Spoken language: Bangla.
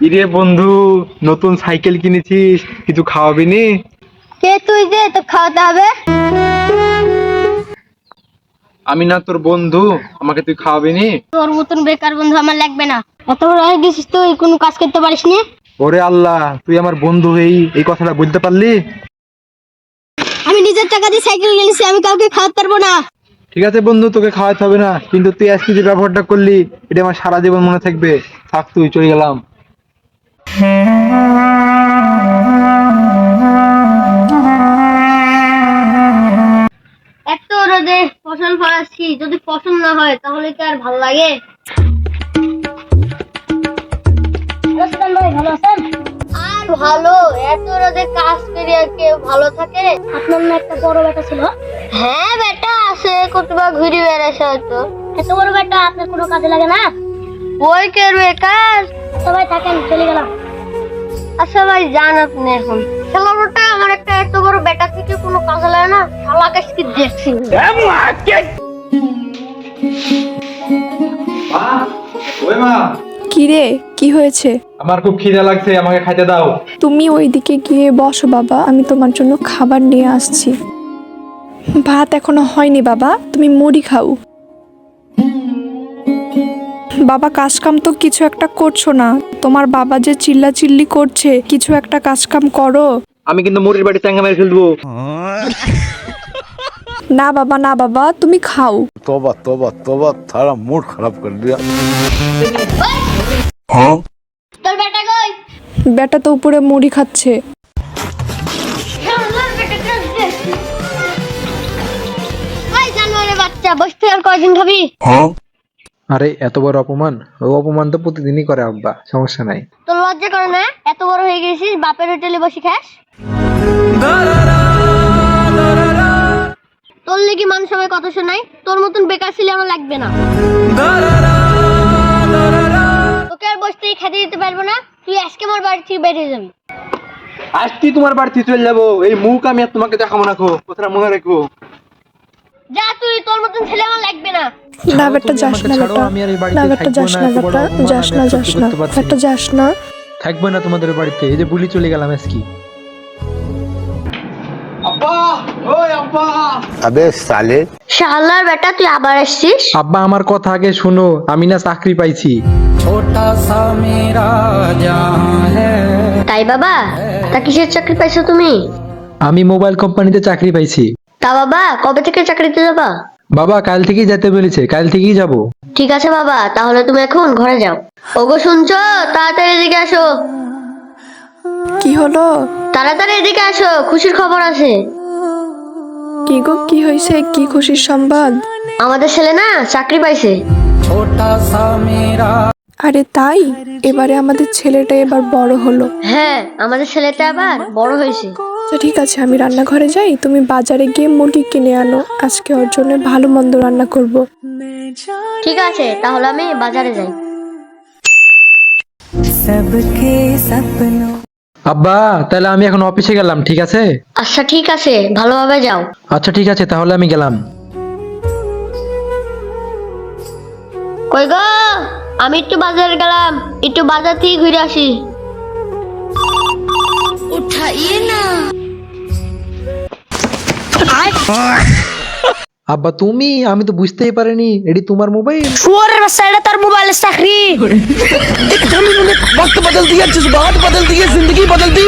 ইরে বন্ধু, নতুন সাইকেল কিনেছিস, কিছু খাওয়াবি নি? কে তুই যে তো খাওয়াতে হবে? আমি না তোর বন্ধু, আমাকে তুই খাওয়াবি নি? তোর মতন বেকার বন্ধু আমার লাগবে না। এত বড় হয়ে গেছিস তুই, কোনো কাজ করতে পারিস নি। ওরে আল্লাহ, তুই আমার বন্ধু এই কথাটা বুঝতে পারলি? আমি নিজের টাকা দিয়ে সাইকেল কিনেছি, আমি কাউকে খাওয়াতে পারবো না। ঠিক আছে বন্ধু, তোকে খাওয়াতে হবে না, কিন্তু তুই আজকে যে ব্যবহারটা করলি এটা আমার সারা জীবন মনে থাকবে। থাক, তুই চলে গেলাম। এত রোদে ফসল ফলাচ্ছি, যদি ফসল না হয় তাহলে কি আর ভালো লাগে? ভাই ভালো আছেন? আর ভালো, এত রোদে কাজ করে আর কেউ ভালো থাকে? আপনার না একটা বড় বেটা ছিল? হ্যাঁ বেটা আছে, কতবা ঘুরে বেড়াচ্ছে হয়তো। এত বড় বেটা আপনার কোনো কাজে লাগে না? ওই করবে কাজ। সবাই থাকেন, চলে গেলাম। আচ্ছা ভাই যান আপনি এখন। খেলাটা আমার একটা এত বড় বেটা থেকে কোনো কাজে লাগে না, শালা কাজ কি দেখছি। ওই মা, কিরে, কি হয়েছে? আমার খুব খিদে লাগছে, আমাকে খাইতে দাও। তুমি ওইদিকে গিয়ে বসো বাবা, আমি তোমার জন্য খাবার নিয়ে আসছি। ভাত এখনো হয়নি বাবা, তুমি মুড়ি খাও। বাবা, কাজ কাম তো কিছু একটা করছো না। তোমার বাবা যে চিল্লাচিল্লি করছে, কিছু একটা কাজ কাম করো। আমি কিন্তু মুড়ির বাড়ি চাঙ্গা মেরে ফেলবো। না বাবা, না বাবা, তুমি খাও। तौबा तौबा तौबा, थारा मूड खराब कर दिया। তোর বেটা কই? বেটা তো উপরে মুড়ি খাচ্ছে। ওই জানোয়ারের বাচ্চা, বসতে আর কয়দিন খাবি? আরে এত বড় অপমান! ও অপমান তো প্রতিদিনই করে আব্বা, সমস্যা নাই। তোর লজ্জা করে না? এত বড় হয়ে গেছিস, বাপের হোটেলে বসে খাস? তোর লেগে মানুষ সবাই কথা শোনায়। তোর মতন বেকার ছেলে আমার লাগবে না। তোকে আর বসতেই খেতে দিতে পারবো না। তুই আজকে আমার বাড়ি থেকে বেরিয়ে যাবি। আজকে তোমার বাড়িতে চলে যাবো, এই মুখ আমি আর তোমাকে দেখাবো না। কথাটা মনে রেখো। যা তুই, তোর মতন ছেলে আমার লাগবে না। না বেটা, যাস না বেটা। না বেটা, যাস না বেটা, যাস না, যাস না বেটা, যাস না। থাকবো না তোমাদের বাড়িতে। এই যে বুলি চলে গেলাম আজকে। আব্বা, ওই আব্বা। अबे साले, শালার বেটা, তুই আবার আসছিস? আব্বা, আমার কথা আগে শোনো, আমি না চাকরি পাইছি। তাই বাবা, তা কিসের চাকরি পাইছো তুমি? আমি মোবাইল কোম্পানিতে চাকরি পাইছি। তা বাবা, কবে থেকে চাকরিতে যাবা? বাবা কাল থেকেই যেতে বলেছে, কাল থেকেই যাব। ঠিক আছে বাবা, তাহলে তুমি এখন ঘরে যাও। ওগো শুনছো? তাড়াতাড়ি এদিকে আসো। কি হলো? তাড়াতাড়ি এদিকে আসো, খুশির খবর আছে। কি গো, কি হয়েছে? কি খুশির সংবাদ? আমাদের ছেলে না চাকরি পাইছে। আরে তাই? এবারে আমাদের ছেলেটা এবার বড় হলো। হ্যাঁ, আমাদের ছেলেটা আবার বড় হয়েছে। আচ্ছা ঠিক আছে, আমি রান্নাঘরে যাই, তুমি বাজারে গিয়ে মুরগি কিনে আনো। আজকে ওর জন্য ভালো মন্দ রান্না করব। ঠিক আছে, তাহলে আমি বাজারে যাই। আব্বা, তাহলে আমি এখন অফিসে গেলাম, ঠিক আছে? আচ্ছা ঠিক আছে, ভালোভাবে যাও। আচ্ছা ঠিক আছে, তাহলে আমি গেলাম। কই গো, আমি একটু বাজারে গেলাম, একটু বাজার থেকে ঘুরে আসি। উঠাইয়ে না। আব্বা তুমি, আমি তো বুঝতেই পারিনি এটি তোমার মোবাইল। শুয়ারের বাচ্চা, এটা তোর মোবাইলের চাকরি। वक्त बदल दिया, जज्बात बदल दिए, जिंदगी बदल दी।